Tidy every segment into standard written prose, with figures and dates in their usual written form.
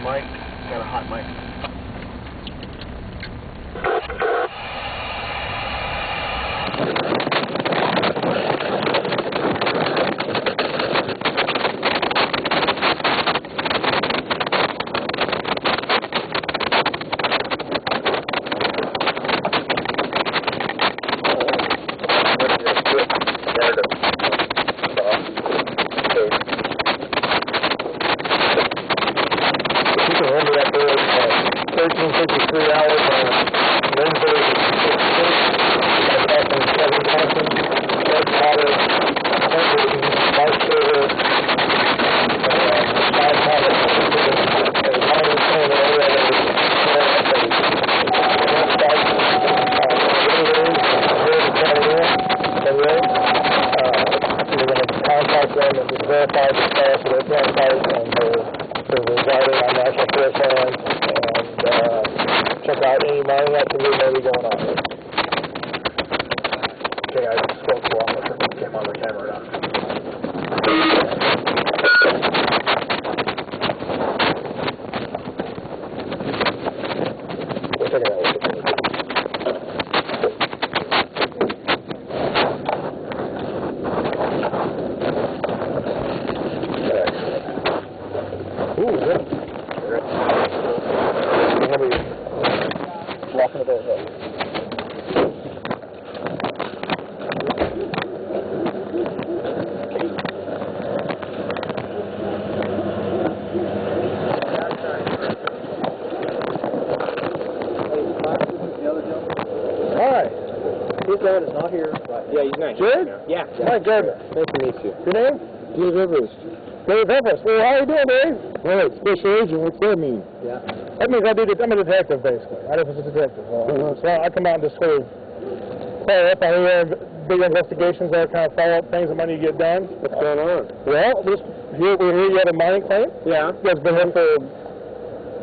mic. Got a hot mic. Check out any mining activity that may be going on. Okay, I just spoke to one, if it came on the camera or not. We'll check it out. Ooh, good. Walking the boat up. Hi. His dad is not here. Yeah, he's nice. Jared? Yeah. Hi, Jared. Nice to meet you. Your name? Dave Everist. Dave Everist. Well, how you doing, Dave? All right, special agent. What's that mean? Yeah. That means I'm a detective, basically. I was a detective. So I come out and just sort of follow up on big investigations that kind of follow up things that might need to get done. What's going on? Well, we're here. You had a mining claim? Yeah. You guys been here for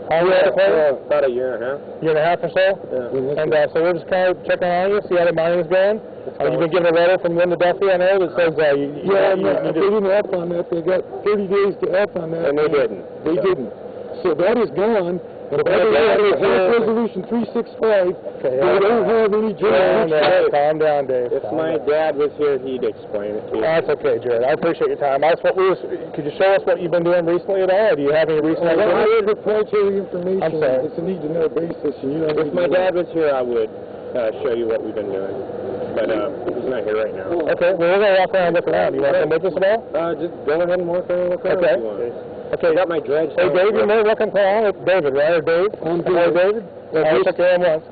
how long? About a year and a half. Year and a half or so? Yeah. And so we're just kind of checking on you, see how the mining's going. You've been given a letter from Linda Duffy, I know, that says you they didn't act on that. They got 30 days to act on that. And they didn't. They didn't. So that is gone. But if I have Resolution 365, they don't have any jurisdiction. Calm down, Dave. If my dad was here, he'd explain it to you. That's okay, Jared. I appreciate your time. Could you show us what you've been doing recently at all, or do you have any recent I activity? have proprietary information. I'm sorry. It's a need-to-know basis. And you don't If my dad was here, I would show you what we've been doing. But he's not here right now. Okay, well, we're going to walk around and look around. You want to come with us at all? Just go ahead and walk around and look around if you want. Okay, I got my dredge. Hey, Dave, you're more welcome to come along with David, right? Or Dave? I'm David. I'll check you in once.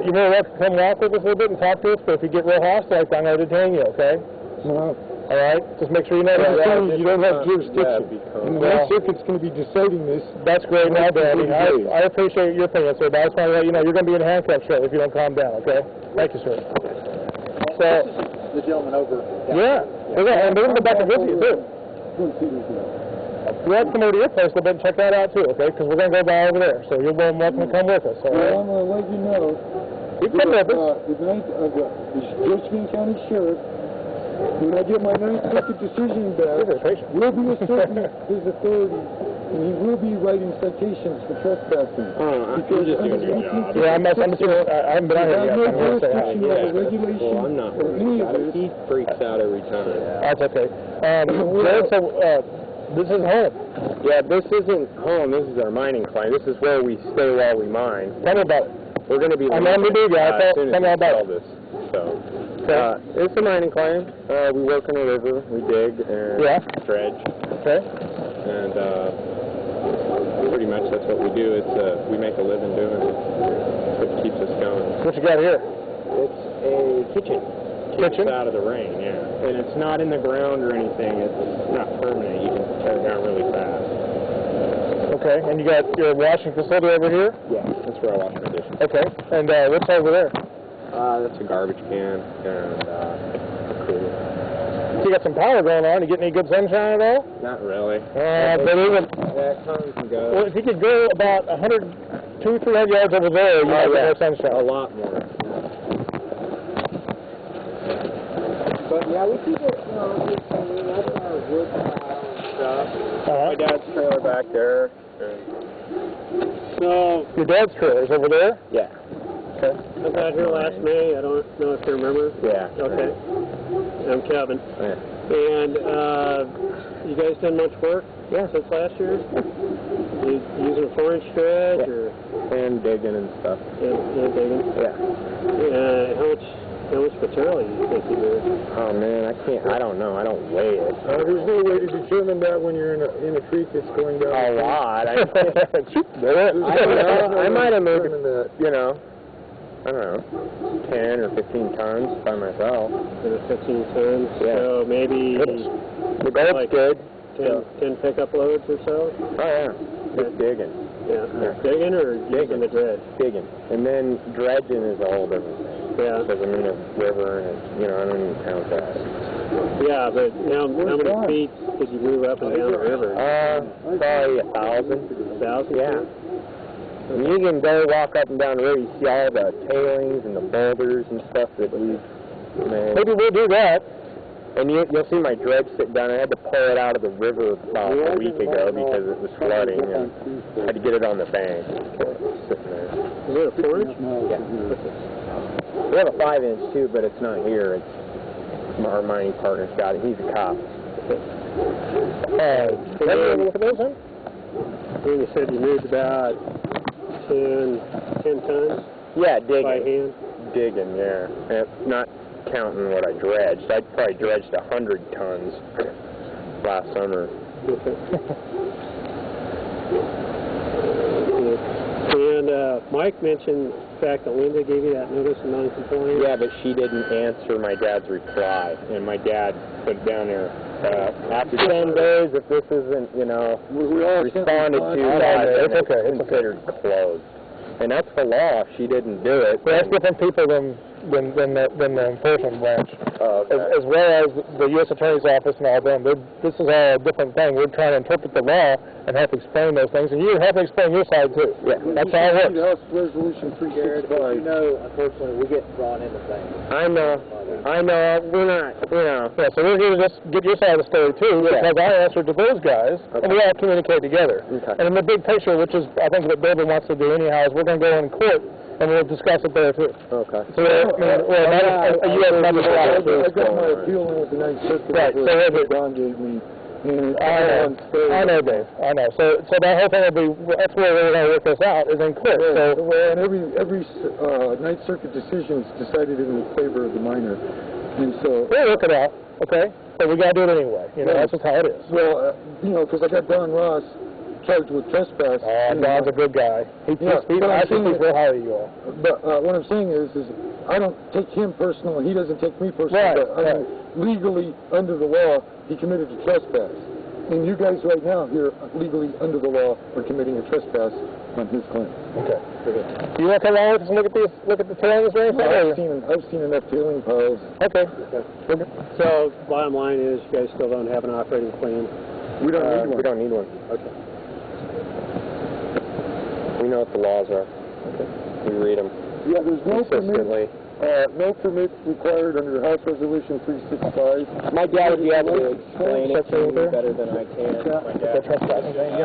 You're more welcome to come walk with us a little bit and talk to us, but if you get real hostile, I'm going to detain you, okay? No. All right? Just make sure you know that. You don't have jurisdiction. And the Ninth Circuit's going to be deciding this. That's great, now, Danny. I appreciate your opinion, sir, but I just want to let you know you're going to be in handcuffs shortly if you don't calm down, okay? Thank you, sir. So, the gentleman over. Yeah. And they're going to go back and visit you, too. We have to come over to your place a little bit and check that out, too, okay? Because we're going to go by over there. So you're welcome to come with us, all right? Well, I'm going to let you know. You can come with us. The Josephine County Sheriff, when I get my Ninth Circuit decision back, will be asserting his authority, and he will be writing citations for trespassing. Because just doing your job. Yeah, I haven't been out here yet. I'm going to say hi. Well, I'm not worried about it. He freaks out every time. That's okay. Jared, so this is home. Yeah, this isn't home. This is our mining claim. This is where we stay while we mine. Tell me about it. We're going to be I'm on the big guy. as soon as Tell me we about sell this. So, it's a mining claim. We work in a river. We dig and dredge. Okay. And pretty much that's what we do. It's we make a living doing it. It keeps us going. What you got here? It's a kitchen. Kitchen? It's out of the rain, yeah. And it's not in the ground or anything. It's not permanent. You can tear it down really fast. Okay. And you got your washing facility over here? Yeah, that's where I wash my dishes. Okay. And what's over there? That's a garbage can and a cooler. So you got some power going on. You getting any good sunshine at all? Not really. But even comes and goes. well, if you could go about 200-300 yards over there, you might get more sunshine. A lot more. But yeah, we keep it, that's our wood pile and stuff. My dad's trailer back there. So, Your dad's trailer's over there? Yeah. Okay. I was out here last May. I don't know if you remember. Yeah. Okay. I'm Kevin. Yeah. And you guys done much work since last year? You using a 4-inch dredge or? And digging and stuff. And digging? Yeah. How much material you think you moved? Oh man, I don't know. I don't weigh it. There's no way to determine that when you're in a creek that's going down. A lot. I don't know. I might have moved, you know, I don't know, 10 or 15 tons by myself. 15 tons? Yeah. So maybe The gold's like good. 10 pickup loads or so? Oh yeah. Just digging. Yeah. Digging or using the dredge? Digging. And then dredging is a whole different thing. Yeah. Because I'm in the river and, you know, I don't even count that. Yeah, but how many feet did you move up and down the river? Probably 1,000. 1,000? Yeah. And you can go walk up and down the river, you see all the tailings and the boulders and stuff that we've made. Maybe we'll do that. And you'll see my dredge sit down. I had to pull it out of the river about a week ago because it was flooding, and I had to get it on the bank. Sitting there. Is it a 4-inch? Yeah. We have a 5-inch too, but it's not here. It's our mining partner's got it. He's a cop. What are you looking for those, huh? You said you moved about 10 tons? Yeah, digging. By hand? Digging, yeah. And not counting what I dredged. I probably dredged 100 tons last summer. And Mike mentioned the fact that Linda gave you that notice of non-compliance. Yeah, but she didn't answer my dad's reply, and my dad put down there, after 10 days, if this isn't, you know, responded to, It's okay. It's considered closed. And that's the law. She didn't do it. Well, that's different people than the enforcement branch. Oh, okay. As well as the U.S. Attorney's Office and all them. This is all a different thing. We're trying to interpret the law and have to explain those things, and you have to explain your side too. Yeah. That's how it works. House Resolution 365. You know, unfortunately, we get drawn into things. I know. We're not, you know. Yeah, so we're here to just get your side of the story too, Yeah. because I answered to those guys, and we all communicate together. Okay. And in the big picture, which is I think what David wants to do anyhow, is we're going to go in court and we'll discuss it there too. Okay. So a U.S. member I got my appeal in with the 9th Circuit. Right, so Don gave me. I know, Dave. I know. So that whole thing will be, that's where we're going to work this out, is in court. Yeah, So, well, and every 9th Circuit decision is decided in favor of the minor. And so... we'll work it out, okay? But we got to do it anyway. You know, that's just how it is. Well, you know, because I got Don Ross charged with trespass. Don's a good guy. I think he's real high to you all. But what I'm saying is I don't take him personal, and he doesn't take me personal. Right, but I mean, legally, under the law, he committed a trespass. And you guys right now here, legally, under the law, are committing a trespass on his claim. Okay. You want to come along with us and look at the tailings or anything? I've seen enough tailing piles. Okay. So, bottom line is, you guys still don't have an operating plan? We don't need one. We don't need one. Okay. We know what the laws are. Okay. We read them Yeah, there's no consistently. permit required under House Resolution 365. My dad would be able to explain it to you better than I can. My dad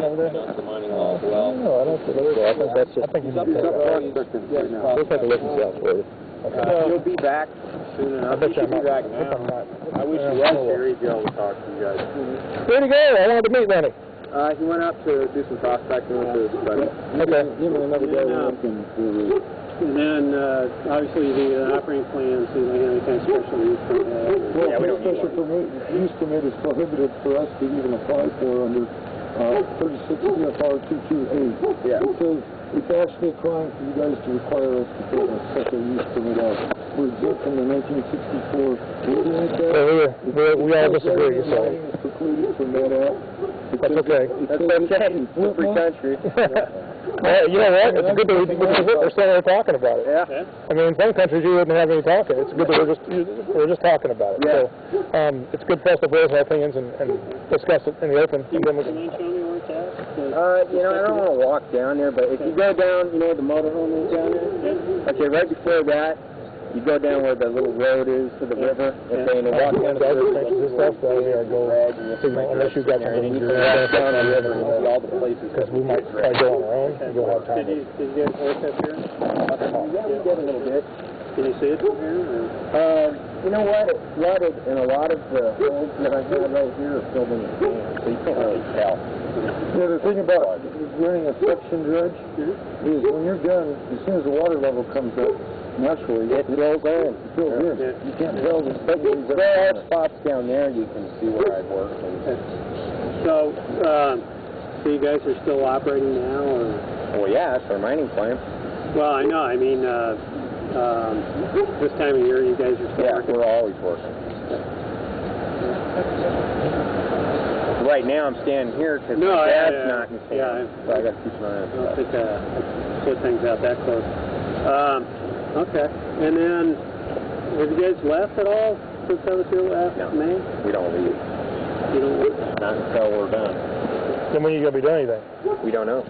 over there? knows the mining law as well. No, I don't think so. I think that's just... We'll take a look and see how it's worded. You'll be back soon enough. You should be back now. I wish you was here. He'd be able to talk to you guys. Where'd he go? I wanted to meet Lenny. He went up to do some prospecting with his buddy. Okay. Him and another guy were looking for... And then, obviously, you need an operating plan, so you don't have any kind of special use permit. Well, Yeah, we don't need special use permit is prohibited for us to even apply for under 36 CFR 228. Yeah. It says it's actually a crime for you guys to require us to fill a special use permit out. We're exempt from the 1964 Indian Act. So we all disagree, so... Mining is precluded from that act. That's okay. That's okay. It's a free country. Well, you know what? It's good that we're still there talking about it. Yeah. I mean, in some countries you wouldn't have any talking. It's good that we're just talking about it. Yeah. So it's good for us to voice our opinions and discuss it in the open. Can you show me where it's at? You know, I don't want to walk down there, but if you go down, you know where the motorhome is down there? Okay, right before that, You go down where the little road is to the river, and then you walk down the river, this stuff, that would be our goal. Unless you've got something to do down the river, all the places. because we might try to go on our own, and you'll have time. Did you guys work up here? Yeah, we did a little bit. Can you see it from here? Or? You know what? It's flooded, and a lot of the holes that I have right here are filled in with sand, so you can't really tell. Yeah, the thing about running a suction dredge is when you're done, as soon as the water level comes up, naturally, it fills in. It fills in. You can't tell the sections. There are spots down there you can see where I've worked. So you guys are still operating now, or? Well, yeah, it's our mining plan. Well, I know. I mean, this time of year, you guys are still working. We're always working. Right now, I'm standing here because my dad's not in town, so I got to keep my eye on I don't think put things out that close. Okay. And then, have you guys left at all since I was here last May? We don't leave. You don't leave? Not until we're done. Then when are you going to be doing anything? We don't know.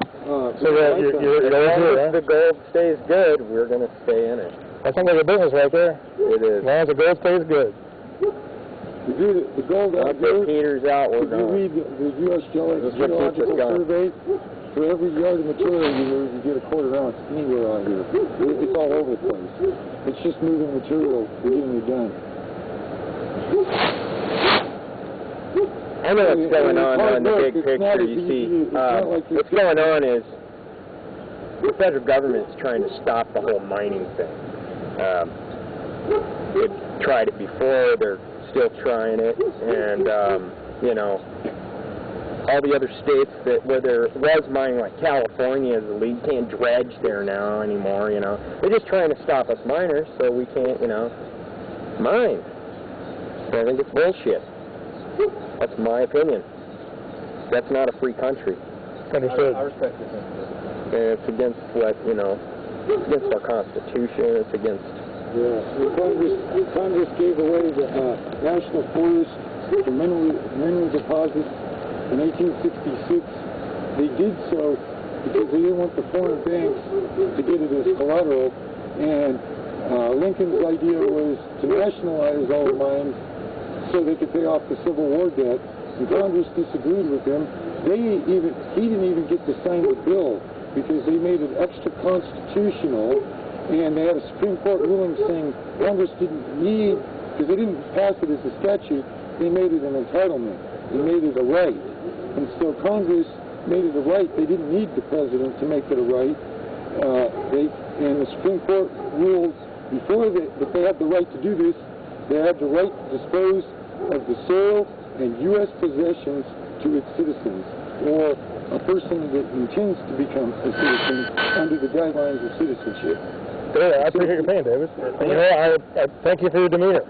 So you're As long as the gold stays good, we're going to stay in it. That sounds like a business right there. It is. As long as the gold stays good. The gold out Once there, it peters out, we're if you done. read the U.S. This is what keeps us Geological going. Survey, for every yard of material you move, you get a quarter ounce anywhere on here. It's all over the place. It's just moving material and getting it done. I know what's going on in the big picture. You see, what's going on is the federal government's trying to stop the whole mining thing. They tried it before. They're still trying it, and you know, all the other states that where there was mining, like California, is illegal. You can't dredge there now anymore. You know, they're just trying to stop us miners so we can't, you know, mine. So I think it's bullshit. That's my opinion. That's not a free country. Understood. I respect this. And it's against what, you know, it's against our Constitution. It's against. Yeah. Congress gave away the National Forest for mineral deposits in 1866. They did so because they didn't want the foreign banks to get it as collateral. And Lincoln's idea was to nationalize all the mines so they could pay off the Civil War debt, and Congress disagreed with him. He didn't even get to sign the bill because they made it extra constitutional, and they had a Supreme Court ruling saying Congress didn't need, because they didn't pass it as a statute, they made it an entitlement. They made it a right. And so Congress made it a right. They didn't need the president to make it a right. And the Supreme Court ruled before that they had the right to do this, they had the right to dispose of the soil and U.S. possessions to its citizens, or a person that intends to become a citizen under the guidelines of citizenship. Yeah, I appreciate your opinion, David. And, you know, I thank you for your demeanor.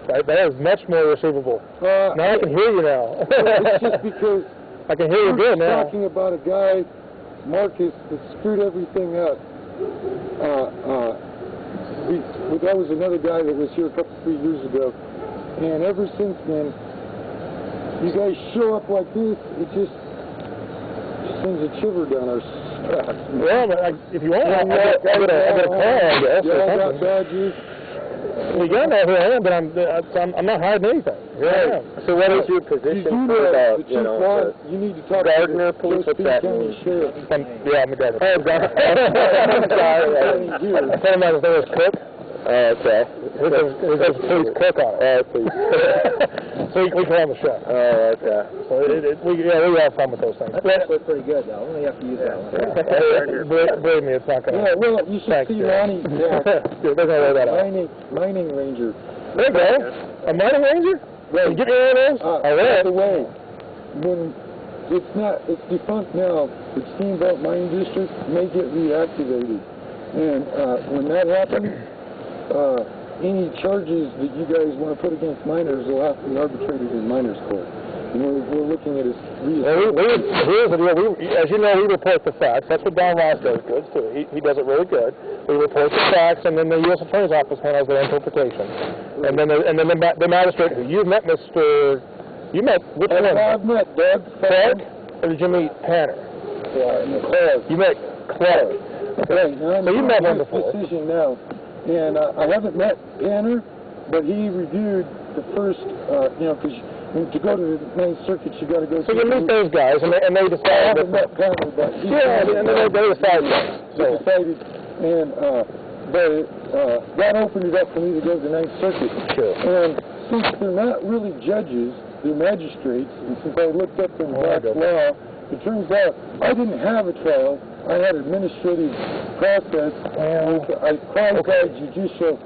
That is much more receivable. Now I can hear you now. It's just because I can hear you good now. talking about a guy, Marcus, that screwed everything up. That was another guy that was here 3 years ago. And ever since then, you guys show up like this, it just sends a shiver down our spine. Well, but if you want, I'll get a call, I guess, or I got something. badges. Well, you know who I am, but I'm not hiding anything. Here I am. So what is your position for the, you know, you need to talk gardener, to police, what's that mean? Sheriff. Yeah, I'm the gardener. Oh, God. I'm sorry. I told him I was there as cook. Okay. It says please cook on it. Please. So we call him the chef. Oh, okay. So we have fun with those things. That's actually pretty good, though. We have to use that one. Believe me, it's not going to. Yeah, well, you should see Ronnie. They're going to wear that out. Mining ranger. There you go. A mining ranger? Right. You get me one of those? By the way, when it's defunct now, the Steamboat Mining District may get reactivated. And when that happens, any charges that you guys want to put against miners will have to be arbitrated in miners' court. And we're looking at it. Here's the deal. As you know, we report the facts. That's what Don Ross does good, too. He does it really good. We report the facts, and then the U.S. Attorney's Office handles their interpretation. And then the magistrate, who you met which one? I've met Doug Clark, or did you meet Tanner? Clark. You met Clark. Right. Now So you met him before. Decision now. And I haven't met Banner, but he reviewed the first, because to go to the 9th Circuit, you got to go. So you meet those guys, and they decide. I haven't met Banner, but and then they decide things. They decided, and that opened it up for me to go to the 9th Circuit. Sure. And since they're not really judges, they're magistrates, and since I looked up in Black's law, it turns out I didn't have a trial. I had administrative process, and I qualified judicial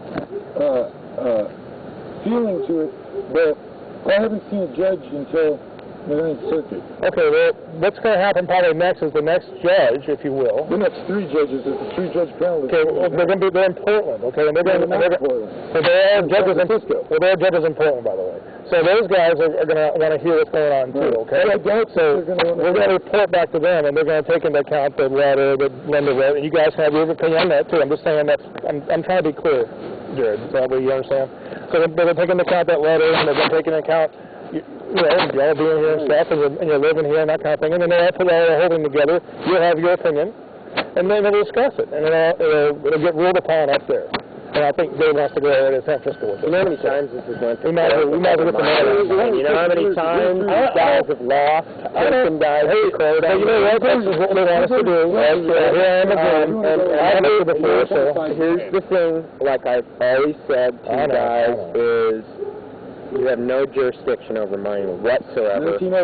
feeling to it, but I haven't seen a judge until the 9th Circuit. Okay, well, what's going to happen probably next is the next judge, if you will. The next 3 judges, it's a 3-judge panel. Okay, well, they're in Portland, okay? And they're going to so there are judges in Francisco. Well, there are judges in Portland, by the way. So those guys are going to want to hear what's going on too, okay? So we're going to report back to them, and they're going to take into account the letter that Linda wrote, and you guys have your opinion on that too. I'm just saying I'm trying to be clear, Jared. Is that what you understand? So they're going to take into account that letter, and they're going to take into account y'all being here and stuff, and you're living here and that kind of thing, and then they'll put it all holding together. You'll have your opinion, and then they'll discuss it, and then it'll get ruled upon up there. And I think Dave wants to go over to San Francisco with it. You know how many times this has went through? We might as well get the matter. You know how many times these guys have lost? Some guys have crowed on. You know what? This is what they want us to do. Here I am again. And I've heard it before, so here's the thing, like I've always said to you guys, is you have no jurisdiction over money whatsoever. The only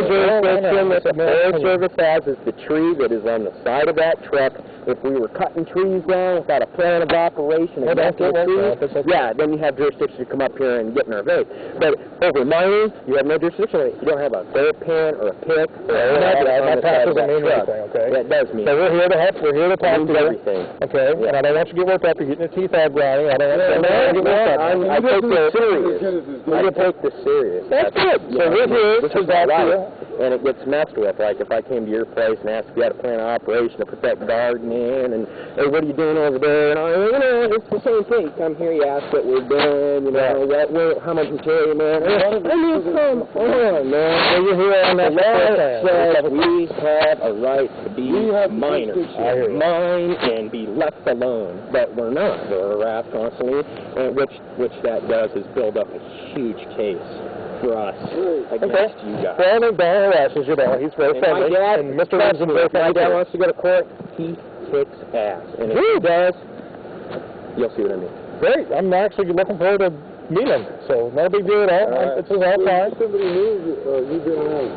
jurisdiction that the Forest Service has is the tree that is on the side of that truck. If we were cutting trees down without a plan of operation, then you have jurisdiction to come up here and get in our way. But over money, you have no jurisdiction. You don't have a fair pen or a pick or nothing on the side of that truck. Okay? That does mean. So we're here to help. We're here to talk to you. Everything. Okay? And I don't want you to get worked up. You're getting your teeth out grinding. I don't want you to get worked up. I take this serious. I take this serious. That's good. So we're here to talk to you. And it gets messed with. Like if I came to your place and asked if you had a plan of operation to put that garden in, and hey, what are you doing over there? And it's the same thing. You come here, you ask what we're doing, how much material, man. I mean, come on, man. So you're here on that law says we have a right to be minors, mine and be left alone, but we're not. We're harassed constantly, and which that does is build up a huge case for us against you guys. Well, I think Donald harasses you, though. He's very friendly. And Mr. Wilson's very friendly. My dad wants to go to court. He kicks ass. And if he does, you'll see what I mean. Great. I'm actually looking forward to meeting him. So, no big deal at all. It's all fine. Somebody knew you've been around.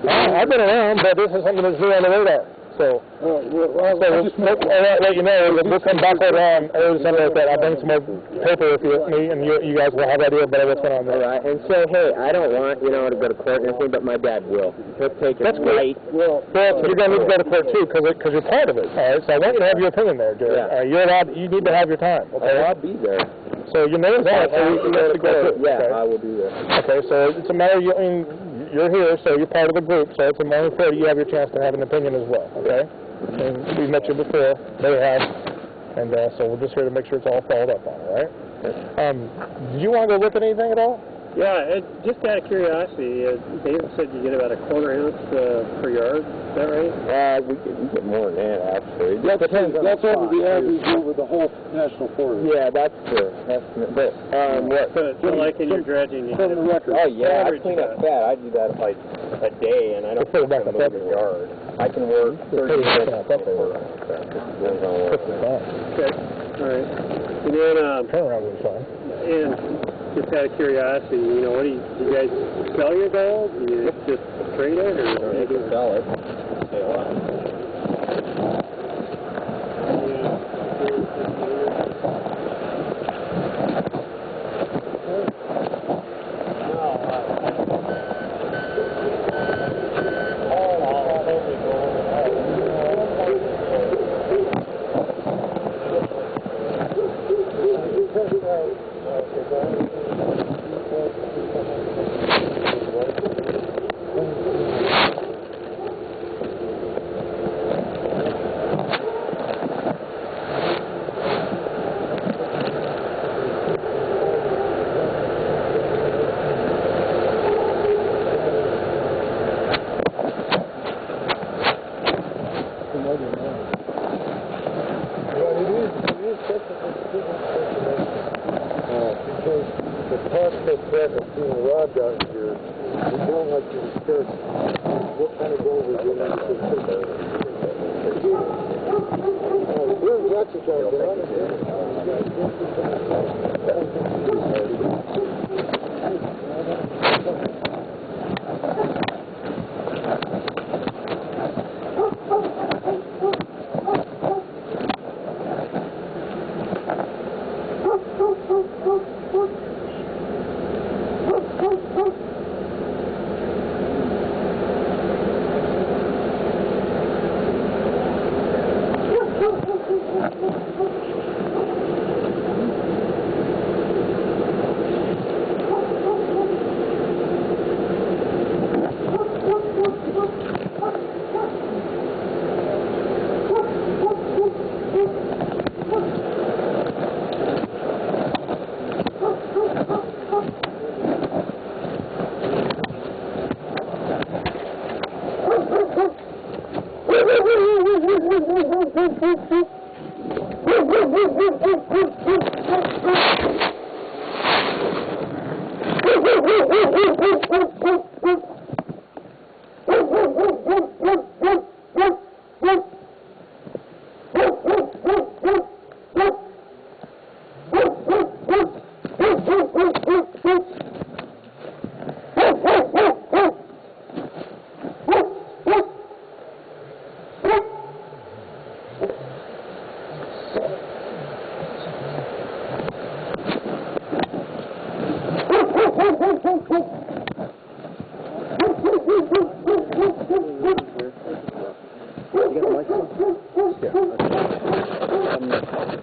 I've been around, but this is something that's new on the radar. So, I'll let you know that we'll come back later on, or something like that. I'll bring some more paper with me, and you guys will have an idea about what's going on there. All right, and so, hey, I don't want, to go to court or anything, but my dad will. He'll take it right. Well, you're going to need to go to court, too, because you're part of it, all right? So I want you to have your opinion there, Jared. Yeah. You're allowed, you need to have your time, okay? I'll be there. So your name's on it, so you have to go too. Yeah, I will be there. Okay, so it's a matter of, you're here, so you're part of the group, so it's a matter of you have your chance to have an opinion as well, okay? And we've met you before, they have, and so we're just here to make sure it's all followed up on, all right? Do you want to go look at anything at all? Yeah, just out of curiosity, David said you get about a quarter ounce per yard. Is that right? We get more than that, actually. That's over the average over the whole national forest. Yeah, that's the estimate. But so like in your dredging, you from the record. Oh yeah, I clean up fat. I do that like a day, and I don't put it back in the yard. I can work 30 minutes. Okay, all right. And then Turnaround was fine. and just out of curiosity, what do you guys sell your gold? Do you just trade it, or you can sell it? what kind of goal we're doing. That's a job,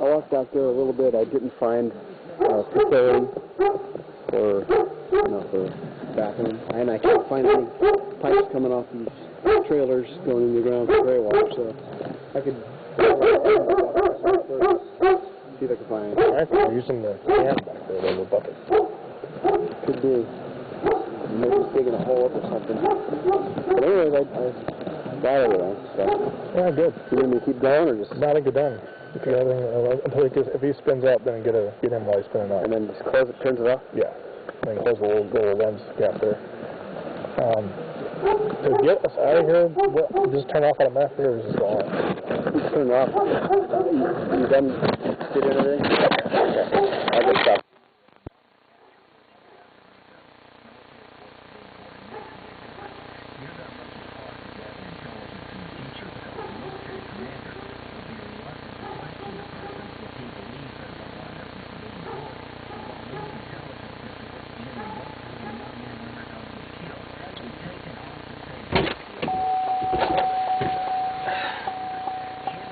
I walked out there a little bit. I didn't find facility or for bathroom, and I can't find any pipes coming off these trailers going in the ground for gray water. So I could see if I could find. I think we're using the can back there, the bucket. Could be. Maybe it's digging a hole up or something. But anyways, I got everything. So. Yeah, good. You want me to keep going or just? Not a good done. If you got everything, until if he spins up, then get him while he's spinning up. And then just close it, turns it off? Yeah. Then close the little lens gap there. To get us out of here, just turn off automatically or just go on? Turn it off. You done? Did everything? Okay. I'll just stop.